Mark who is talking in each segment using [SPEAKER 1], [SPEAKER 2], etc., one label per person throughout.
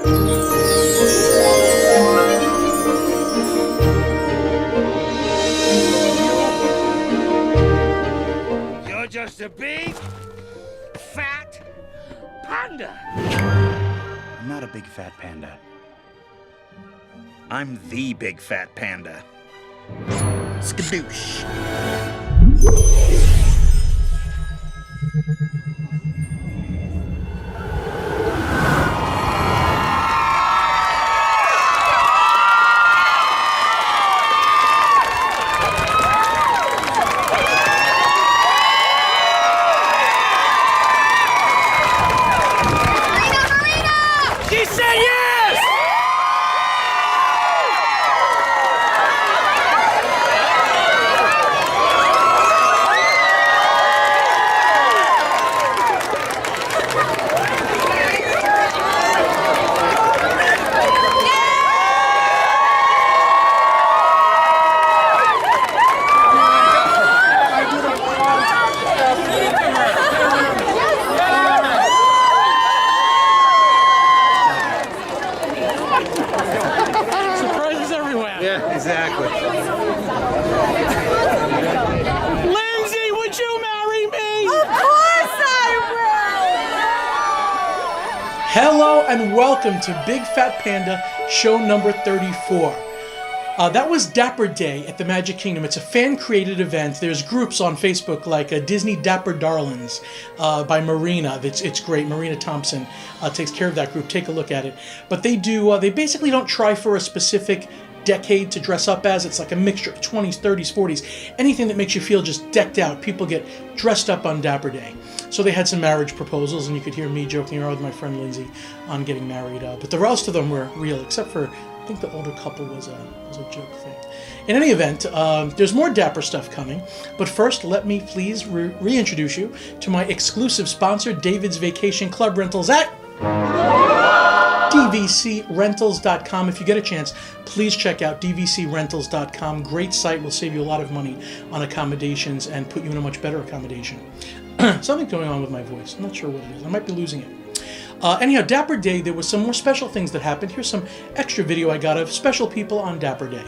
[SPEAKER 1] You're just a big, fat panda.
[SPEAKER 2] I'm not a big fat panda. I'm the big fat panda. Skadoosh.
[SPEAKER 3] Exactly.
[SPEAKER 4] Lindsay, would you marry me?
[SPEAKER 5] Of course I will!
[SPEAKER 4] Hello and welcome to Big Fat Panda, show number 34. That was Dapper Day at the Magic Kingdom. It's a fan-created event. There's groups on Facebook like Disney Dapper Darlings by Marina. It's great. Marina Thompson takes care of that group. Take a look at it. But they basically don't try for a specific decade to dress up as. It's like a mixture of 20s, 30s, 40s. Anything that makes you feel just decked out. People get dressed up on Dapper Day. So they had some marriage proposals, and you could hear me joking around with my friend Lindsay on getting married. But the rest of them were real, except for, I think the older couple was a joke thing. In any event, there's more Dapper stuff coming. But first, let me please reintroduce you to my exclusive sponsor, David's Vacation Club Rentals at dvcrentals.com. If you get a chance, please check out dvcrentals.com. Great site, will save you a lot of money on accommodations and put you in a much better accommodation. Something going on with my voice. I'm not sure what it is. I might be losing it. Anyhow, Dapper Day, there was some more special things that happened. Here's some extra video I got of special people on Dapper Day.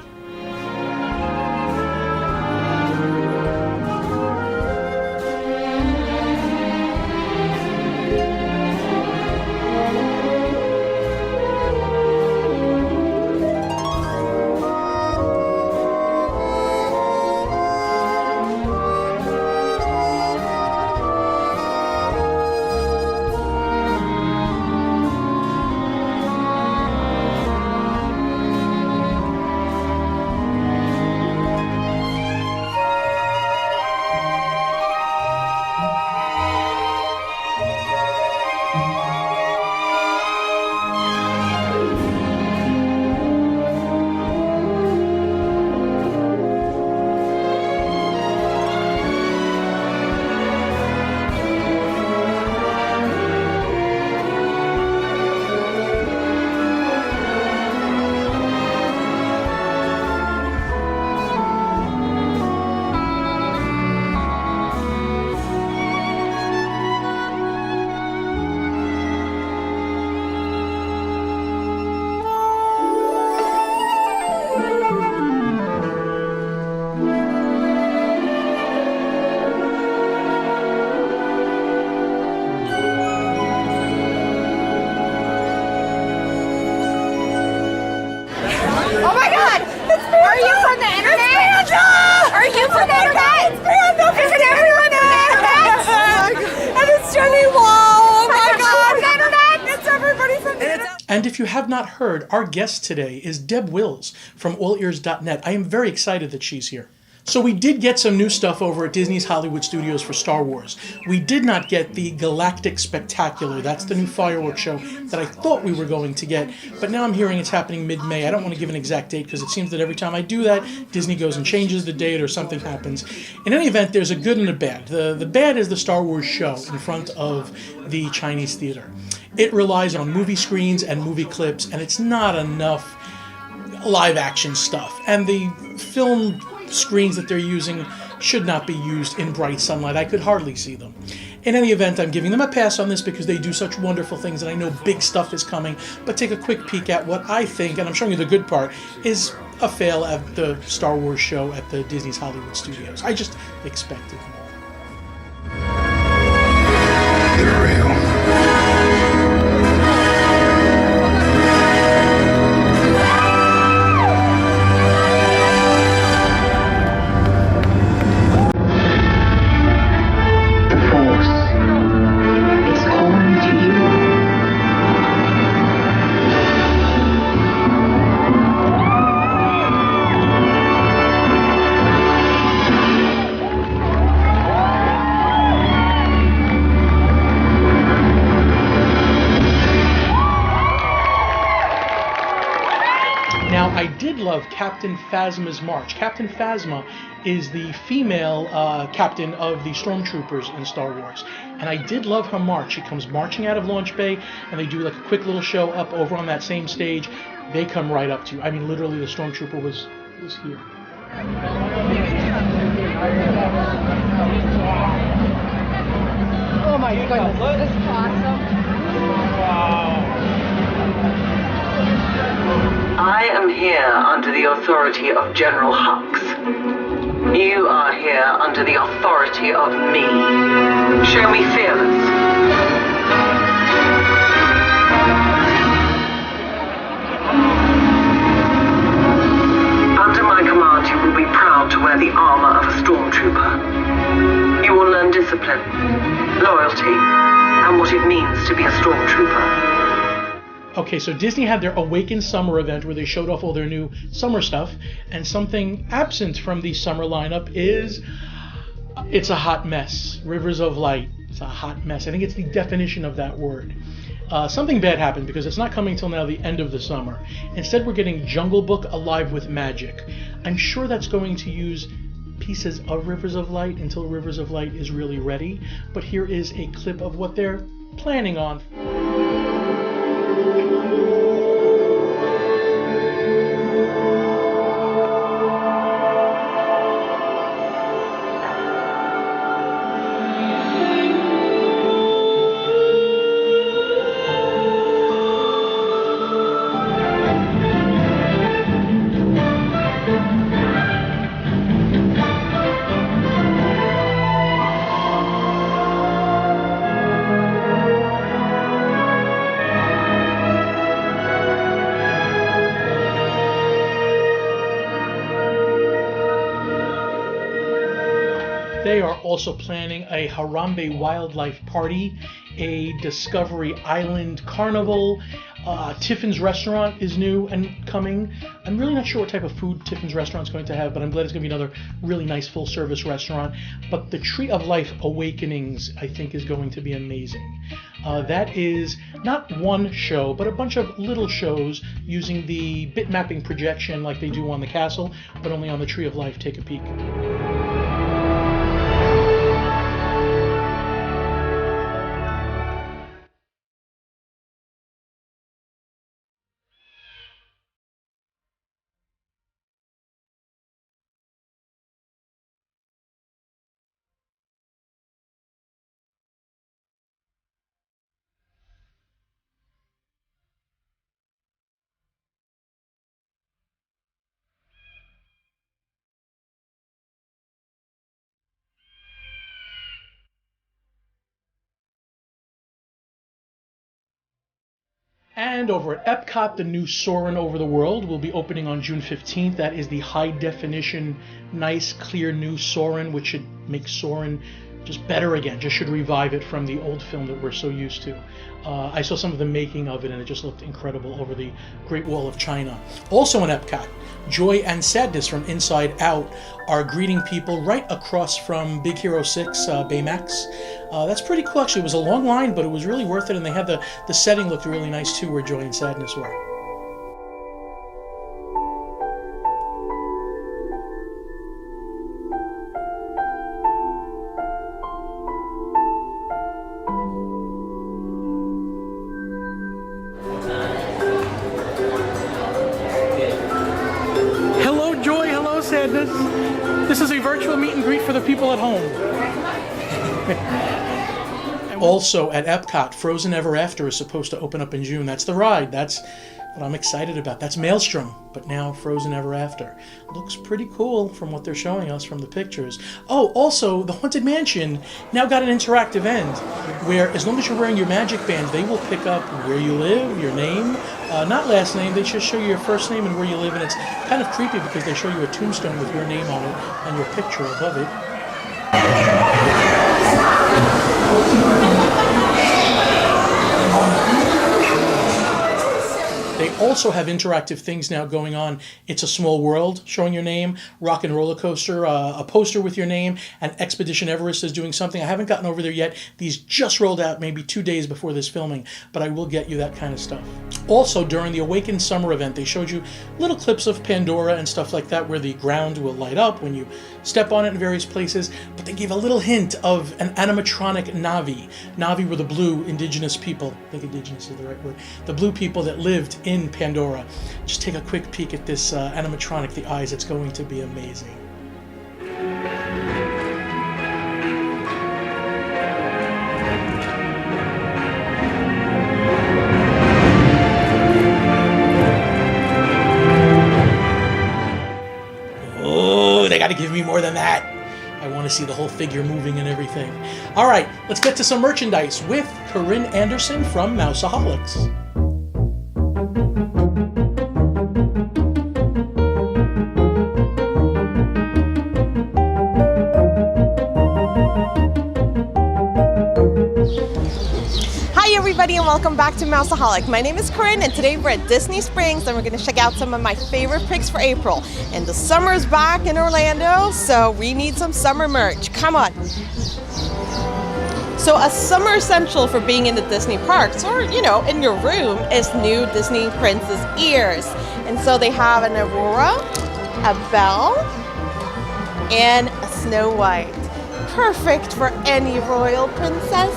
[SPEAKER 4] And if you have not heard, our guest today is Deb Wills from allears.net. I am very excited that she's here. So we did get some new stuff over at Disney's Hollywood Studios for Star Wars. We did not get the Galactic Spectacular. That's the new fireworks show that I thought we were going to get, but now I'm hearing it's happening mid-May. I don't want to give an exact date because it seems that every time I do that, Disney goes and changes the date or something happens. In any event, there's a good and a bad. The bad is the Star Wars show in front of the Chinese theater. It relies on movie screens and movie clips, and it's not enough live-action stuff. And the film screens that they're using should not be used in bright sunlight. I could hardly see them. In any event, I'm giving them a pass on this because they do such wonderful things and I know big stuff is coming. But take a quick peek at what I think, and I'm showing you the good part, is a fail at the Star Wars show at the Disney's Hollywood Studios. I just expected more.
[SPEAKER 6] They're real.
[SPEAKER 4] Love Captain Phasma's march. Captain Phasma is the female captain of the stormtroopers in Star Wars, and I did love her march. She comes marching out of Launch Bay, and they do like a quick little show up over on that same stage. They come right up to you. I mean, literally, the stormtrooper was here.
[SPEAKER 5] Oh my goodness, this is awesome.
[SPEAKER 4] Wow.
[SPEAKER 7] I am here under the authority of General Hux. You are here under the authority of me. Show me fearless. Under my command, you will be proud to wear the armor of a stormtrooper. You will learn discipline, loyalty, and what it means to be a stormtrooper.
[SPEAKER 4] Okay, so Disney had their Awaken Summer event where they showed off all their new summer stuff, and something absent from the summer lineup is it's a hot mess. Rivers of Light. It's a hot mess. I think it's the definition of that word. Something bad happened because it's not coming till now the end of the summer. Instead, we're getting Jungle Book Alive with Magic. I'm sure that's going to use pieces of Rivers of Light until Rivers of Light is really ready, but here is a clip of what they're planning on. They are also planning a Harambe Wildlife Party, a Discovery Island Carnival. Tiffin's Restaurant is new and coming. I'm really not sure what type of food Tiffin's Restaurant is going to have, but I'm glad it's going to be another really nice full-service restaurant. But the Tree of Life Awakenings, I think, is going to be amazing. That is not one show, but a bunch of little shows using the bit mapping projection like they do on the castle, but only on the Tree of Life. Take a peek. And over at Epcot, the new Soarin' Over the World will be opening on June 15th. That is the high-definition, nice, clear new Soarin', which should make Soarin' just better again. Just should revive it from the old film that we're so used to. I saw some of the making of it, and it just looked incredible over the Great Wall of China. Also in Epcot, Joy and Sadness from Inside Out are greeting people right across from Big Hero 6 Baymax. That's pretty cool, actually. It was a long line, but it was really worth it, and they had the setting looked really nice, too, where Joy and Sadness were. This is a virtual meet and greet for the people at home. Also at Epcot, Frozen Ever After is supposed to open up in June. That's the ride. That's what I'm excited about. That's Maelstrom, but now Frozen Ever After. Looks pretty cool from what they're showing us from the pictures. Oh, also, the Haunted Mansion now got an interactive end where as long as you're wearing your magic band, they will pick up where you live, your name, not last name, they just show you your first name and where you live, and it's kind of creepy because they show you a tombstone with your name on it and your picture above it. They also have interactive things now going on. It's a Small World, showing your name, Rock and Roller Coaster, a poster with your name, and Expedition Everest is doing something. I haven't gotten over there yet. These just rolled out maybe 2 days before this filming, but I will get you that kind of stuff. Also, during the Awakened Summer event, they showed you little clips of Pandora and stuff like that where the ground will light up when you step on it in various places, but they gave a little hint of an animatronic Navi. Navi were the blue indigenous people. I think indigenous is the right word. The blue people that lived in Pandora. Just take a quick peek at this animatronic, the eyes. It's going to be amazing. Oh, they got to give me more than that. I want to see the whole figure moving and everything. All right, let's get to some merchandise with Corinne Andersson from Mouse-A-Holics.
[SPEAKER 8] And welcome back to Mouse-A-Holic. My name is Corinne, and today we're at Disney Springs and we're going to check out some of my favorite picks for April. And the summer's back in Orlando, so we need some summer merch. Come on. So a summer essential for being in the Disney parks, or in your room, is new Disney princess ears. And so they have an Aurora, a Belle, and a Snow White. Perfect for any royal princess.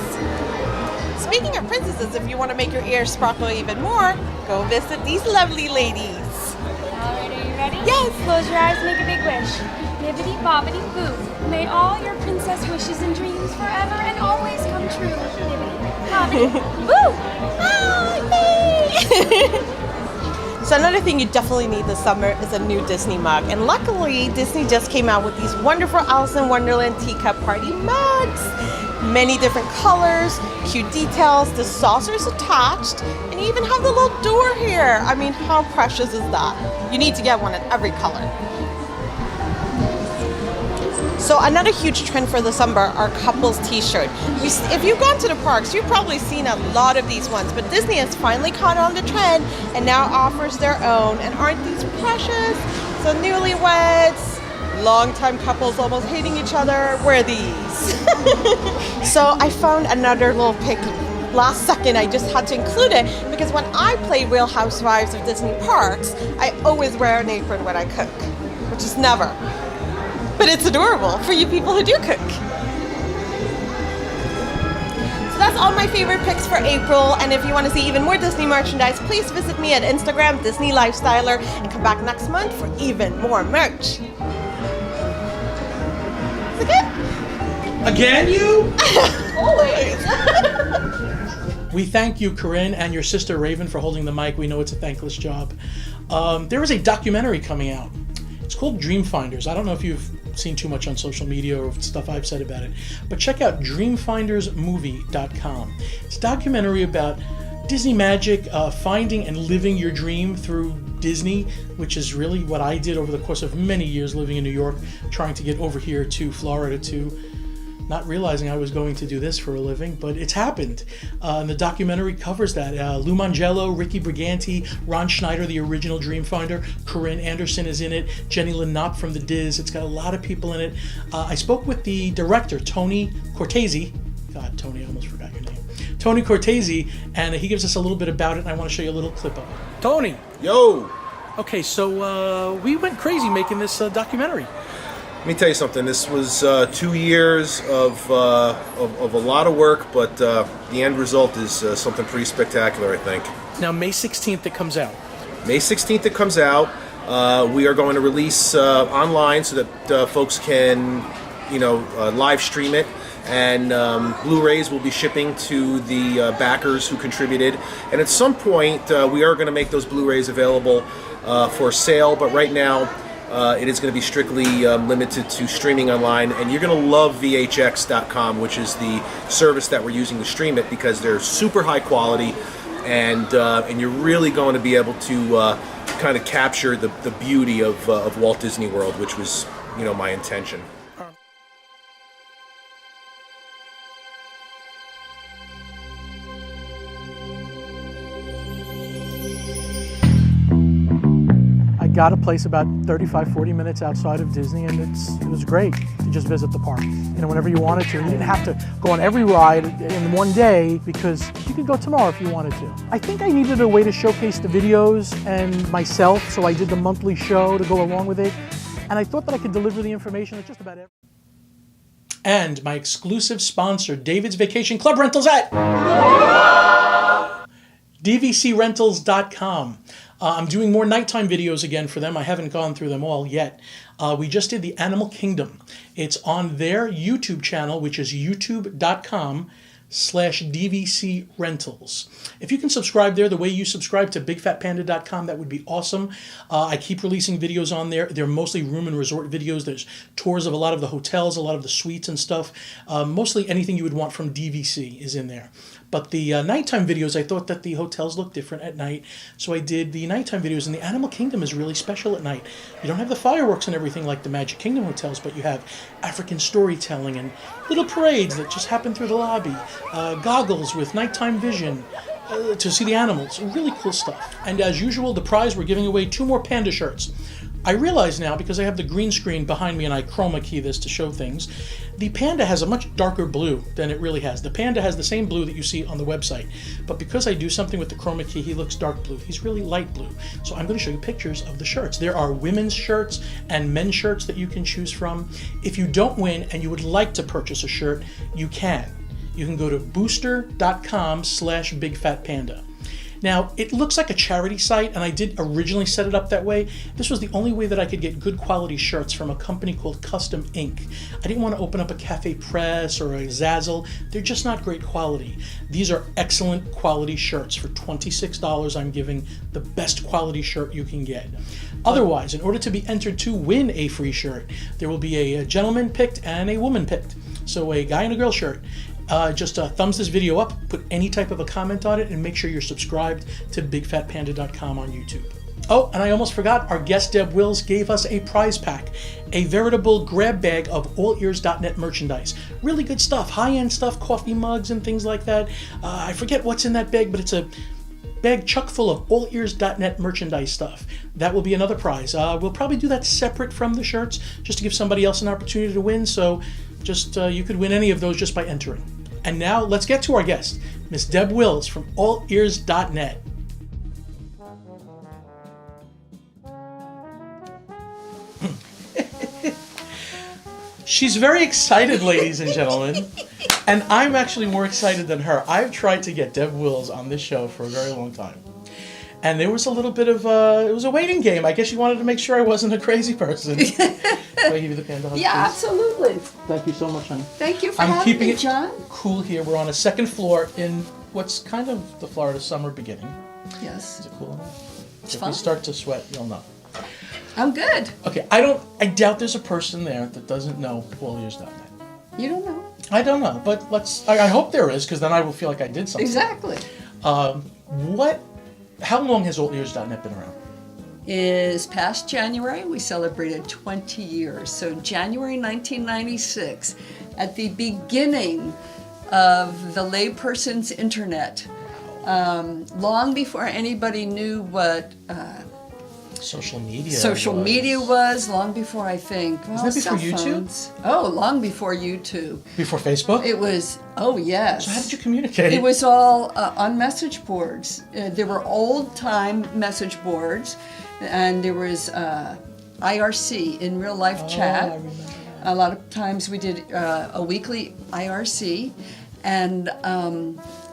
[SPEAKER 8] Speaking of princesses, if you want to make your ears sparkle even more, go visit these lovely ladies.
[SPEAKER 9] Alright, are you ready?
[SPEAKER 8] Yes.
[SPEAKER 9] Close your eyes, make a big wish. Bibbidi bobbidi boo. May all your princess wishes and dreams forever and always come true. Bibbidi bobbidi boo.
[SPEAKER 8] Hi! So another thing you definitely need this summer is a new Disney mug. And luckily, Disney just came out with these wonderful Alice in Wonderland teacup party mugs. Many different colors, cute details, the saucer's attached, and you even have the little door here. I mean, how precious is that? You need to get one in every color. So another huge trend for the summer are couples t-shirts. If you've gone to the parks, you've probably seen a lot of these ones, but Disney has finally caught on the trend and now offers their own. And aren't these precious? So newlyweds, longtime couples almost hating each other, wear these. So I found another little pic last second. I just had to include it because when I play Real Housewives of Disney Parks, I always wear an apron when I cook, which is never. But it's adorable for you people who do cook. So that's all my favorite picks for April. And if you want to see even more Disney merchandise, please visit me at Instagram, Disney Lifestyler, and come back next month for even more merch.
[SPEAKER 4] Again, you?
[SPEAKER 8] Always.
[SPEAKER 4] We thank you, Corinne, and your sister Raven for holding the mic. We know it's a thankless job. There is a documentary coming out. It's called Dreamfinders. I don't know if you've seen too much on social media or stuff I've said about it, but check out dreamfindersmovie.com. It's a documentary about Disney magic, finding and living your dream through Disney, which is really what I did over the course of many years living in New York, trying to get over here to Florida to not realizing I was going to do this for a living, but it's happened. And the documentary covers that. Lou Mangello, Ricky Briganti, Ron Schneider, the original Dreamfinder, Corinne Andersson is in it, Jenny Lynn Knopp from The Diz. It's got a lot of people in it. I spoke with the director, Tony Cortese. God, Tony, I almost forgot your name. Tony Cortese, and he gives us a little bit about it, and I want to show you a little clip of it. Tony!
[SPEAKER 3] Yo!
[SPEAKER 4] Okay, so we went crazy making this documentary.
[SPEAKER 3] Let me tell you something. This was 2 years of a lot of work, but the end result is something pretty spectacular, I think.
[SPEAKER 4] Now, May 16th it comes out.
[SPEAKER 3] May 16th it comes out. We are going to release online so that folks can, live stream it. and Blu-rays will be shipping to the backers who contributed. And at some point, we are going to make those Blu-rays available for sale, but right now it is going to be strictly limited to streaming online, and you're going to love VHX.com, which is the service that we're using to stream it, because they're super high quality, and you're really going to be able to kind of capture the beauty of Walt Disney World, which was, my intention.
[SPEAKER 4] Got a place about 35-40 minutes outside of Disney, and it was great to just visit the park, whenever you wanted to. You didn't have to go on every ride in one day, because you could go tomorrow if you wanted to. I think I needed a way to showcase the videos and myself, so I did the monthly show to go along with it, and I thought that I could deliver the information at just about every. And my exclusive sponsor, David's Vacation Club Rentals at dvcrentals.com. I'm doing more nighttime videos again for them. I haven't gone through them all yet. We just did the Animal Kingdom. It's on their YouTube channel, which is youtube.com/DVC Rentals. If you can subscribe there the way you subscribe to BigFatPanda.com, that would be awesome. I keep releasing videos on there. They're mostly room and resort videos. There's tours of a lot of the hotels, a lot of the suites and stuff. Mostly anything you would want from DVC is in there. But the nighttime videos, I thought that the hotels looked different at night, so I did the nighttime videos. And the Animal Kingdom is really special at night. You don't have the fireworks and everything like the Magic Kingdom hotels, but you have African storytelling and little parades that just happen through the lobby, goggles with nighttime vision to see the animals. Really cool stuff. And as usual, the prize, we're giving away 2 more Panda shirts. I realize now, because I have the green screen behind me and I chroma key this to show things, the Panda has a much darker blue than it really has. The Panda has the same blue that you see on the website, but because I do something with the chroma key, he looks dark blue. He's really light blue. So I'm going to show you pictures of the shirts. There are women's shirts and men's shirts that you can choose from. If you don't win and you would like to purchase a shirt, you can. You can go to booster.com/BigFatPanda. Now, it looks like a charity site, and I did originally set it up that way. This was the only way that I could get good quality shirts from a company called Custom Ink. I didn't want to open up a Cafe Press or a Zazzle. They're just not great quality. These are excellent quality shirts. For $26, I'm giving the best quality shirt you can get. Otherwise, in order to be entered to win a free shirt, there will be a gentleman picked and a woman picked. So a guy and a girl shirt. Just thumbs this video up, put any type of a comment on it, and make sure you're subscribed to BigFatPanda.com on YouTube. Oh, and I almost forgot, our guest Deb Wills gave us a prize pack, a veritable grab bag of allears.net merchandise. Really good stuff, high-end stuff, coffee mugs and things like that. I forget what's in that bag, but it's a bag chock full of allears.net merchandise stuff. That will be another prize. We'll probably do that separate from the shirts, just to give somebody else an opportunity to win, so just you could win any of those just by entering. And now, let's get to our guest, Miss Deb Wills from allears.net. She's very excited, ladies and gentlemen, and I'm actually more excited than her. I've tried to get Deb Wills on this show for a very long time. And there was a little bit of it was a waiting game. I guess you wanted to make sure I wasn't a crazy person. Can I give you the Panda hug,
[SPEAKER 5] Yeah,
[SPEAKER 4] please?
[SPEAKER 5] absolutely.
[SPEAKER 4] Thank you so much, honey.
[SPEAKER 5] Thank you for
[SPEAKER 4] I'm
[SPEAKER 5] having
[SPEAKER 4] keeping
[SPEAKER 5] me,
[SPEAKER 4] it
[SPEAKER 5] John.
[SPEAKER 4] cool here. We're on a second floor in what's kind of the Florida summer beginning.
[SPEAKER 5] Yes.
[SPEAKER 4] Is it cool enough?
[SPEAKER 5] It's
[SPEAKER 4] If
[SPEAKER 5] fine.
[SPEAKER 4] we start to sweat, you'll know.
[SPEAKER 5] I'm good.
[SPEAKER 4] Okay, I doubt there's a person there that doesn't know allears.net.
[SPEAKER 5] You don't know.
[SPEAKER 4] I don't know, but I hope there is, because then I will feel like I did something.
[SPEAKER 5] Exactly.
[SPEAKER 4] How long has allears.net been around?
[SPEAKER 5] Is past January, we celebrated 20 years. So January 1996, at the beginning of the layperson's internet, long before anybody knew what
[SPEAKER 4] Social media
[SPEAKER 5] was, long before, I think. Well,
[SPEAKER 4] Isn't that before
[SPEAKER 5] cell
[SPEAKER 4] YouTube?
[SPEAKER 5] phones. Oh, long before YouTube.
[SPEAKER 4] Before Facebook?
[SPEAKER 5] It was, oh yes.
[SPEAKER 4] So how did you communicate?
[SPEAKER 5] It was all on message boards. There were old-time message boards, and there was IRC, in real life chat.
[SPEAKER 4] I remember that.
[SPEAKER 5] A lot of times we did a weekly IRC, and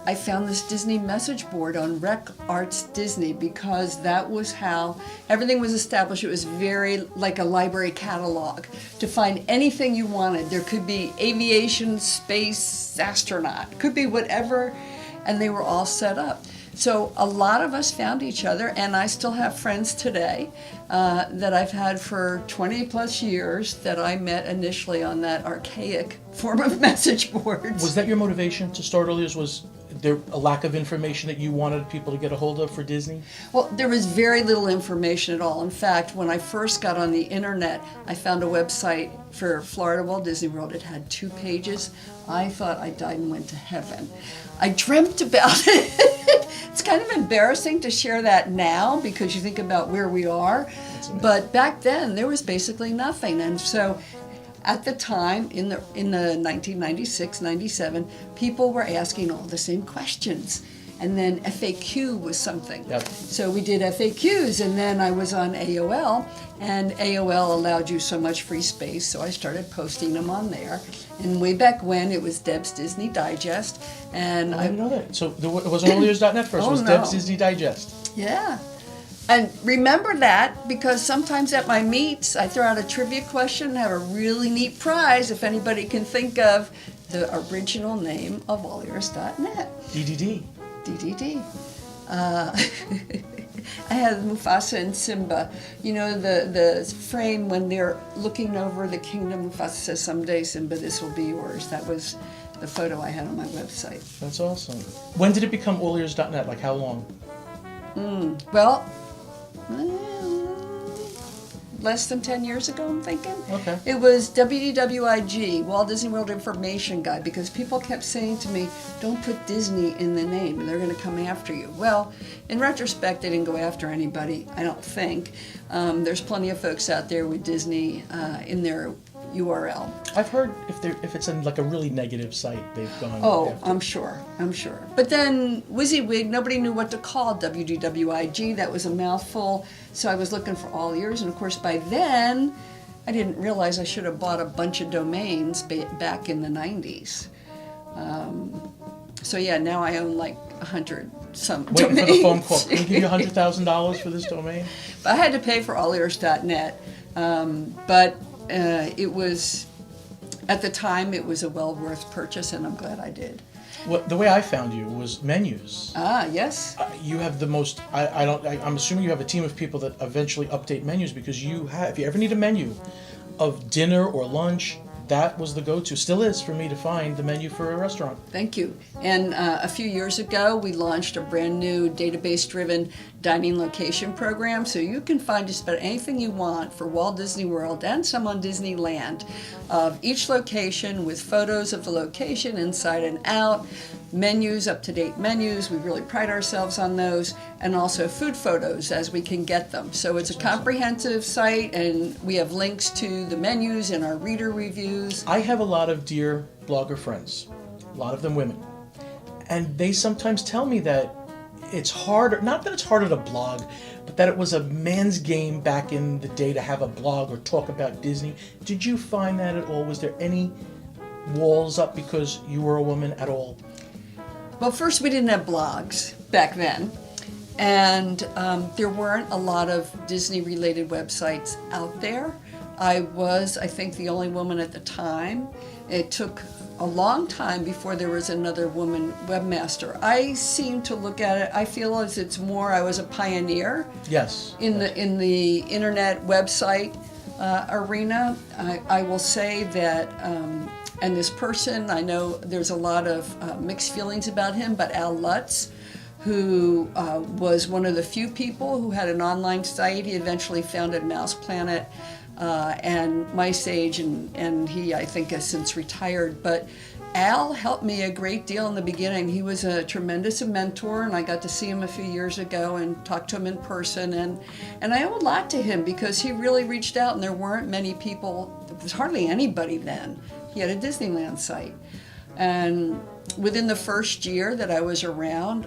[SPEAKER 5] I found this Disney message board on Rec Arts Disney because that was how everything was established. It was very like a library catalog to find anything you wanted. There could be aviation, space, astronaut, could be whatever, and they were all set up. So a lot of us found each other, and I still have friends today that I've had for 20 plus years that I met initially on that archaic form of message boards.
[SPEAKER 4] Was that your motivation to start O'Leary's? Was there a lack of information that you wanted people to get a hold of for Disney?
[SPEAKER 5] Well, there was very little information at all. In fact, when I first got on the internet, I found a website for Florida Walt Disney World. It had 2 pages. I thought I died and went to heaven. I dreamt about it. It's kind of embarrassing to share that now because you think about where we are. But back then, there was basically nothing. And so at the time, in the 1996, 97, people were asking all the same questions. And then FAQ was something.
[SPEAKER 4] Yep.
[SPEAKER 5] So we did FAQs, and then I was on AOL, and AOL allowed you so much free space, so I started posting them on there. And way back when, it was Deb's Disney Digest, and
[SPEAKER 4] I didn't know that. So it wasn't O'Leary's.net first, it was Deb's Disney Digest.
[SPEAKER 5] Yeah. And remember that, because sometimes at my meets, I throw out a trivia question and have a really neat prize if anybody can think of the original name of O'Leary's.net.
[SPEAKER 4] DDD.
[SPEAKER 5] DDD. I had Mufasa and Simba. You know, the frame when they're looking over the kingdom, Mufasa says, "Someday, Simba, this will be yours." That was the photo I had on my website.
[SPEAKER 4] That's awesome. When did it become O'Leary's.net? Like how long?
[SPEAKER 5] Well, less than 10 years ago, I'm thinking.
[SPEAKER 4] Okay.
[SPEAKER 5] It was WDWIG, Walt Disney World Information Guide, because people kept saying to me, don't put Disney in the name, and they're going to come after you. Well, in retrospect, they didn't go after anybody, I don't think. There's plenty of folks out there with Disney in their URL.
[SPEAKER 4] I've heard if it's in like a really negative site, they've gone
[SPEAKER 5] Oh,
[SPEAKER 4] after.
[SPEAKER 5] I'm sure. But then WYSIWYG, nobody knew what to call WDWIG. That was a mouthful. So I was looking for all ears. And of course, by then, I didn't realize I should have bought a bunch of domains back in the 90s. So yeah, now I own like 100 some
[SPEAKER 4] Waiting
[SPEAKER 5] domains.
[SPEAKER 4] for the phone call. Can we give you $100,000 for this domain?
[SPEAKER 5] But I had to pay for allears.net. But it was, at the time, it was a well worth purchase, and I'm glad I did.
[SPEAKER 4] Well, the way I found you was menus.
[SPEAKER 5] Ah, yes.
[SPEAKER 4] You have the most. I'm assuming you have a team of people that eventually update menus because you have. If you ever need a menu of dinner or lunch, that was the go-to. Still is for me to find the menu for a restaurant.
[SPEAKER 5] Thank you. And a few years ago, we launched a brand new database-driven dining location program, so you can find just about anything you want for Walt Disney World and some on Disneyland of each location with photos of the location inside and out, menus, up-to-date menus. We really pride ourselves on those, and also food photos as we can get them. So it's a comprehensive site, and we have links to the menus and our reader reviews.
[SPEAKER 4] I have a lot of dear blogger friends, a lot of them women, and they sometimes tell me that it's harder, not that it's harder to blog, but that it was a man's game back in the day to have a blog or talk about Disney. Did you find that at all? Was there any walls up because you were a woman at all?
[SPEAKER 5] Well, first, we didn't have blogs back then, and there weren't a lot of Disney-related websites out there. I was, I think, the only woman at the time. It took a long time before there was another woman webmaster. I seem to look at it, I feel as it's more, I was a pioneer.
[SPEAKER 4] Yes.
[SPEAKER 5] In the internet website arena. I will say that, and this person, I know there's a lot of mixed feelings about him, but Al Lutz, who was one of the few people who had an online site. He eventually founded Mouse Planet and Mice Age, and he, I think, has since retired. But Al helped me a great deal in the beginning. He was a tremendous mentor, and I got to see him a few years ago and talk to him in person. And I owe a lot to him because he really reached out, and there weren't many people, there was hardly anybody then. He had a Disneyland site. And within the first year that I was around,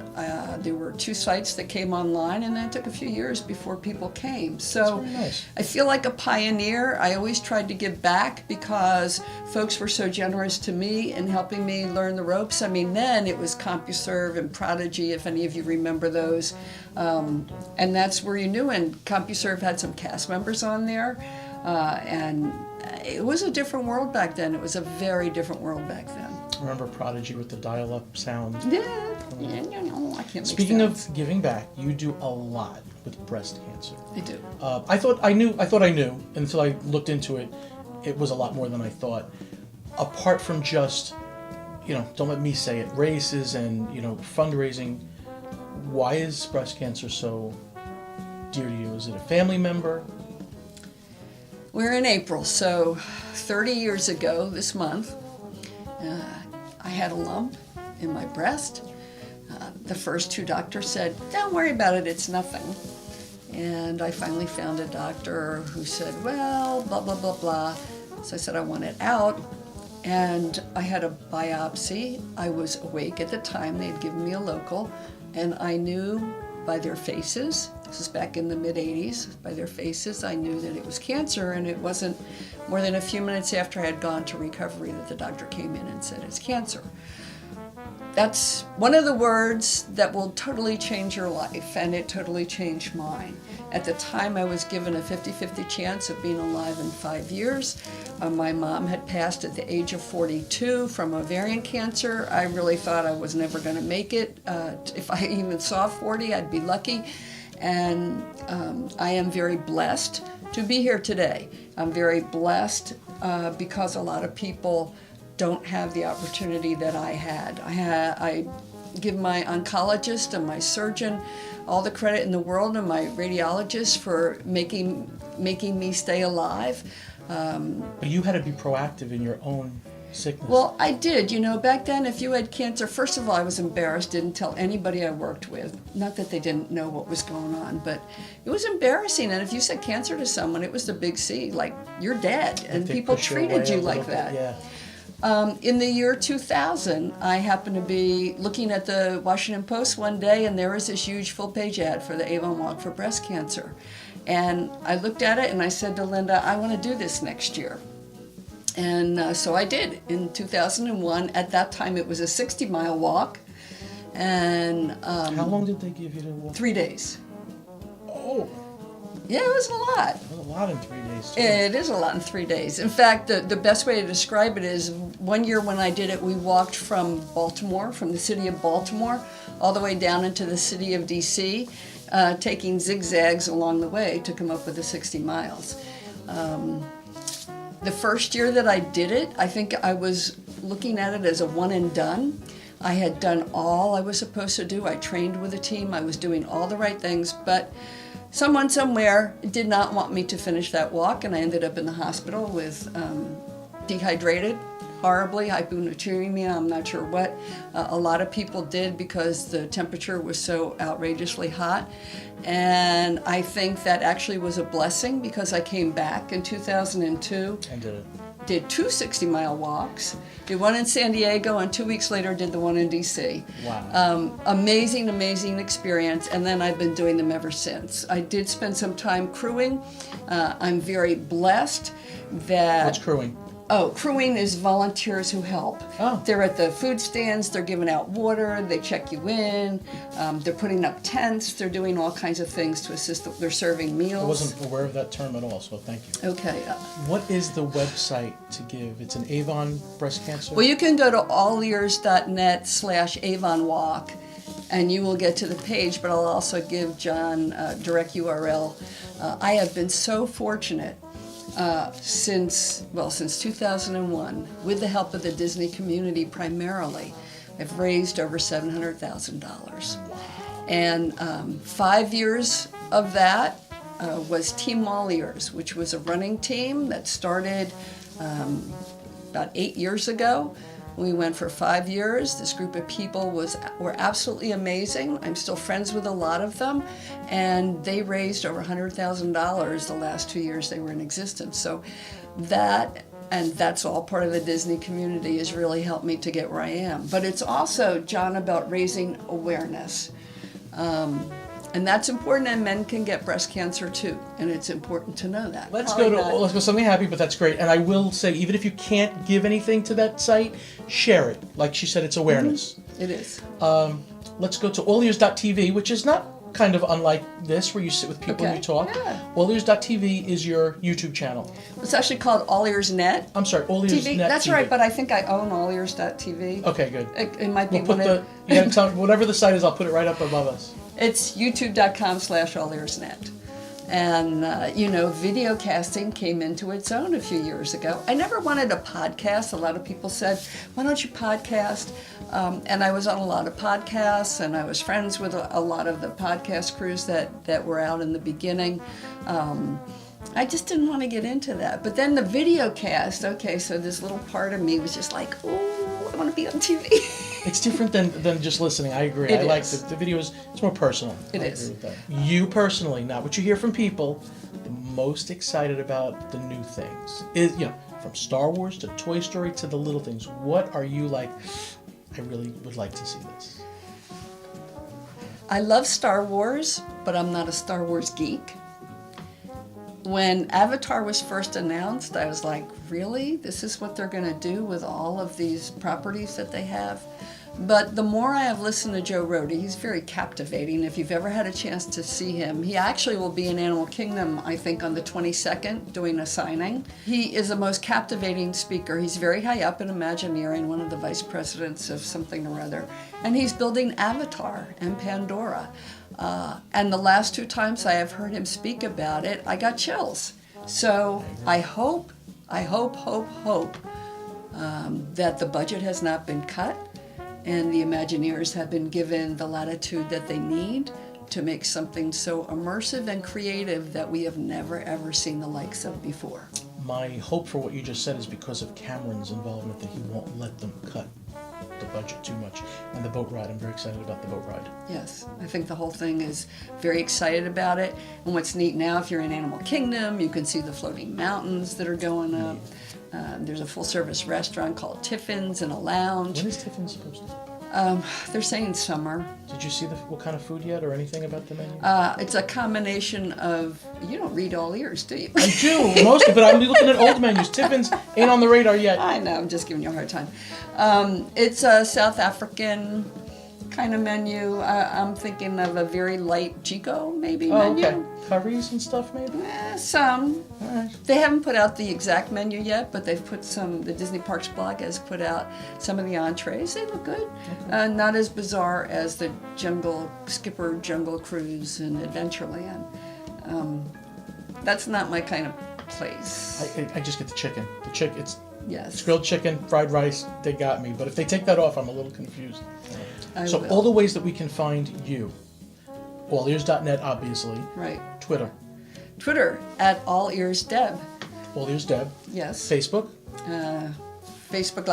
[SPEAKER 5] there were 2 sites that came online, and then it took a few years before people came. So
[SPEAKER 4] That's very nice.
[SPEAKER 5] I feel like a pioneer. I always tried to give back because folks were so generous to me in helping me learn the ropes. I mean, then it was CompuServe and Prodigy, if any of you remember those. And that's where you knew, and CompuServe had some cast members on there. And it was a different world back then. It was a very different world back then.
[SPEAKER 4] Remember Prodigy with the dial-up sound?
[SPEAKER 5] Yeah, I can't make
[SPEAKER 4] Speaking
[SPEAKER 5] sense.
[SPEAKER 4] of giving back, you do a lot with breast cancer.
[SPEAKER 5] I do.
[SPEAKER 4] I thought I knew until I looked into it. It was a lot more than I thought. Apart from just, don't let me say it, races and, fundraising, why is breast cancer so dear to you? Is it a family member?
[SPEAKER 5] We're in April, so 30 years ago this month, I had a lump in my breast. The first 2 doctors said, don't worry about it, it's nothing. And I finally found a doctor who said, well, blah, blah, blah, blah. So I said I want it out, and I had a biopsy. I was awake at the time. They'd given me a local, and I knew by their faces, this was back in the mid-'80s, by their faces I knew that it was cancer, and it wasn't more than a few minutes after I had gone to recovery that the doctor came in and said it's cancer. That's one of the words that will totally change your life, and it totally changed mine. At the time, I was given a 50-50 chance of being alive in 5 years. My mom had passed at the age of 42 from ovarian cancer. I really thought I was never going to make it. If I even saw 40, I'd be lucky. And I am very blessed to be here today. I'm very blessed because a lot of people don't have the opportunity that I had. I give my oncologist and my surgeon all the credit in the world, and my radiologist for making me stay alive.
[SPEAKER 4] But you had to be proactive in your own sickness.
[SPEAKER 5] Well, I did. Back then, if you had cancer, first of all, I was embarrassed, didn't tell anybody I worked with. Not that they didn't know what was going on, but it was embarrassing. And if you said cancer to someone, it was the big C, like, you're dead. And people treated you like that.
[SPEAKER 4] Yeah.
[SPEAKER 5] In the year 2000, I happened to be looking at the Washington Post one day, and there was this huge full-page ad for the Avon Walk for breast cancer. And I looked at it, and I said to Linda, I want to do this next year. And so I did in 2001. At that time, it was a 60-mile walk. And
[SPEAKER 4] how long did they give you to walk?
[SPEAKER 5] 3 days.
[SPEAKER 4] Oh.
[SPEAKER 5] Yeah, it was a lot.
[SPEAKER 4] It was a lot in 3 days, too.
[SPEAKER 5] It is a lot in 3 days. In fact, the best way to describe it is one year when I did it, we walked from Baltimore, from the city of Baltimore, all the way down into the city of D.C., taking zigzags along the way to come up with the 60 miles. The first year that I did it, I think I was looking at it as a one and done. I had done all I was supposed to do. I trained with a team. I was doing all the right things, but someone somewhere did not want me to finish that walk, and I ended up in the hospital with dehydrated, horribly, hyponatremia, I'm not sure what. A lot of people did because the temperature was so outrageously hot. And I think that actually was a blessing because I came back in 2002.
[SPEAKER 4] And did it.
[SPEAKER 5] Did 2 60-mile walks, did one in San Diego, and 2 weeks later did the one in D.C.
[SPEAKER 4] Wow.
[SPEAKER 5] Amazing, amazing experience, and then I've been doing them ever since. I did spend some time crewing. I'm very blessed that...
[SPEAKER 4] What's crewing?
[SPEAKER 5] Oh, crewing is volunteers who help.
[SPEAKER 4] Oh.
[SPEAKER 5] They're at the food stands, they're giving out water, they check you in, they're putting up tents, they're doing all kinds of things to assist, they're serving meals.
[SPEAKER 4] I wasn't aware of that term at all, so thank you.
[SPEAKER 5] Okay.
[SPEAKER 4] What is the website to give? It's an Avon breast cancer?
[SPEAKER 5] Well, you can go to allears.net/Avon Walk, and you will get to the page, but I'll also give John a direct URL. I have been so fortunate since 2001, with the help of the Disney community primarily. I've raised over $700,000. And 5 years of that was Team All Ears, which was a running team that started about 8 years ago. We went for 5 years. This group of people were absolutely amazing. I'm still friends with a lot of them, and they raised over $100,000 the last 2 years they were in existence. So that And that's all part of the Disney community, has really helped me to get where I am. But it's also, John, about raising awareness. And that's important, and men can get breast cancer too, and it's important to know that.
[SPEAKER 4] Let's go to something happy, but that's great. And I will say, even if you can't give anything to that site, share it. Like she said, it's awareness.
[SPEAKER 5] It is.
[SPEAKER 4] Let's go to allears.tv, which is not kind of unlike this, where you sit with people and you talk.
[SPEAKER 5] Yeah.
[SPEAKER 4] Allears.tv is your YouTube channel.
[SPEAKER 5] It's actually called All Ears Net.
[SPEAKER 4] I'm sorry, All Ears
[SPEAKER 5] TV.
[SPEAKER 4] Net
[SPEAKER 5] That's
[SPEAKER 4] TV.
[SPEAKER 5] right, but I think I own allears.tv.
[SPEAKER 4] Okay, good.
[SPEAKER 5] It might be
[SPEAKER 4] We'll put you gotta tell, whatever the site is, I'll put it right up above us.
[SPEAKER 5] It's youtube.com/allearsnet. And, video casting came into its own a few years ago. I never wanted a podcast. A lot of people said, why don't you podcast? And I was on a lot of podcasts, and I was friends with a lot of the podcast crews that were out in the beginning. I just didn't want to get into that. But then the video cast, okay, so this little part of me was just like, oh, I want to be on TV.
[SPEAKER 4] It's different than just listening. I agree. I like the videos. It's more personal.
[SPEAKER 5] It
[SPEAKER 4] I
[SPEAKER 5] is.
[SPEAKER 4] agree with that. You personally, not what you hear from people, the most excited about the new things is, from Star Wars to Toy Story to the little things. What are you like? I really would like to see this.
[SPEAKER 5] I love Star Wars, but I'm not a Star Wars geek. When Avatar was first announced, I was like, really? This is what they're going to do with all of these properties that they have? But the more I have listened to Joe Rohde, he's very captivating. If you've ever had a chance to see him, he actually will be in Animal Kingdom, I think, on the 22nd, doing a signing. He is the most captivating speaker. He's very high up in Imagineering, one of the vice presidents of something or other. And he's building Avatar and Pandora. And the last 2 times I have heard him speak about it, I got chills. So I hope that the budget has not been cut, and the Imagineers have been given the latitude that they need to make something so immersive and creative that we have never ever seen the likes of before.
[SPEAKER 4] My hope for what you just said is because of Cameron's involvement that he won't let them cut the budget too much. And the boat ride, I'm very excited about the boat ride.
[SPEAKER 5] Yes, I think the whole thing is very excited about it. And what's neat now, if you're in Animal Kingdom, you can see the floating mountains that are going up. There's a full-service restaurant called Tiffin's and a lounge.
[SPEAKER 4] When is Tiffin's supposed to?
[SPEAKER 5] They're saying summer.
[SPEAKER 4] Did you see what kind of food yet or anything about the menu?
[SPEAKER 5] It's a combination of, you don't read All Ears, do you?
[SPEAKER 4] I do, mostly, but I'm looking at old menus. Tiffin's ain't on the radar yet.
[SPEAKER 5] I know, I'm just giving you a hard time. It's a South African kind of menu. I'm thinking of a very light Chico, maybe, menu.
[SPEAKER 4] Okay. Curries and stuff, maybe?
[SPEAKER 5] Some.
[SPEAKER 4] All right.
[SPEAKER 5] They haven't put out the exact menu yet, but they've put the Disney Parks blog has put out some of the entrees. They look good.
[SPEAKER 4] Okay.
[SPEAKER 5] Not as bizarre as the Skipper Jungle Cruise and Adventureland. That's not my kind of place.
[SPEAKER 4] I just get the chicken. It's
[SPEAKER 5] Yes.
[SPEAKER 4] grilled chicken, fried rice, they got me. But if they take that off, I'm a little confused. So
[SPEAKER 5] will.
[SPEAKER 4] all the ways that we can find you. Allears.net, obviously.
[SPEAKER 5] Right.
[SPEAKER 4] Twitter,
[SPEAKER 5] at All Ears Deb.
[SPEAKER 4] All Ears Deb.
[SPEAKER 5] Yes.
[SPEAKER 4] Facebook.
[SPEAKER 5] Facebook,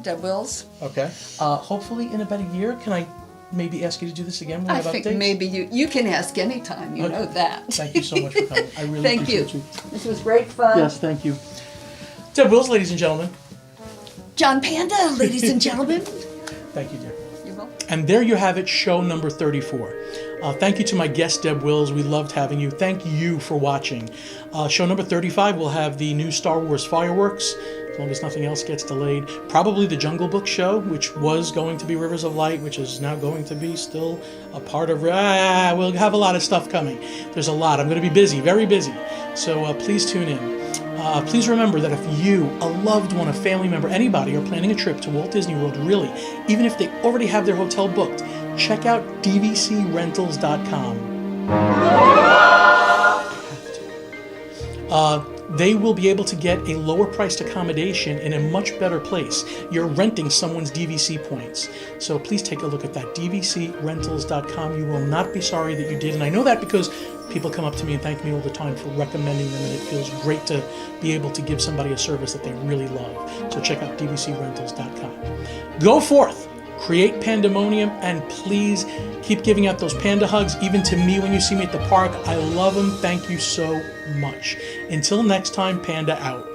[SPEAKER 5] Deb Wills.
[SPEAKER 4] Okay. Hopefully in about a year, can I maybe ask you to do this again when we
[SPEAKER 5] I
[SPEAKER 4] have
[SPEAKER 5] think
[SPEAKER 4] updates?
[SPEAKER 5] maybe you can ask anytime. You know that.
[SPEAKER 4] Thank you so much for coming. I really
[SPEAKER 5] Thank
[SPEAKER 4] appreciate
[SPEAKER 5] you. This was great fun.
[SPEAKER 4] Yes, thank you. Deb Wills, ladies and gentlemen.
[SPEAKER 5] John Panda, ladies and gentlemen.
[SPEAKER 4] Thank you, dear.
[SPEAKER 5] You're welcome.
[SPEAKER 4] And there you have it, show number 34. Thank you to my guest, Deb Wills. We loved having you. Thank you for watching. Show number 35 will have the new Star Wars fireworks, as long as nothing else gets delayed. Probably the Jungle Book show, which was going to be Rivers of Light, which is now going to be still a part of... we'll have a lot of stuff coming. There's a lot. I'm going to be busy, very busy. So please tune in. Please remember that if you, a loved one, a family member, anybody are planning a trip to Walt Disney World, really, even if they already have their hotel booked, check out dvcrentals.com. They will be able to get a lower priced accommodation in a much better place. You're renting someone's DVC points. So please take a look at that, dvcrentals.com. You will not be sorry that you did. And I know that because people come up to me and thank me all the time for recommending them, and it feels great to be able to give somebody a service that they really love. So check out dvcrentals.com. Go forth, create pandemonium, and please keep giving out those panda hugs, even to me when you see me at the park. I love them. Thank you so much. Until next time, Panda out.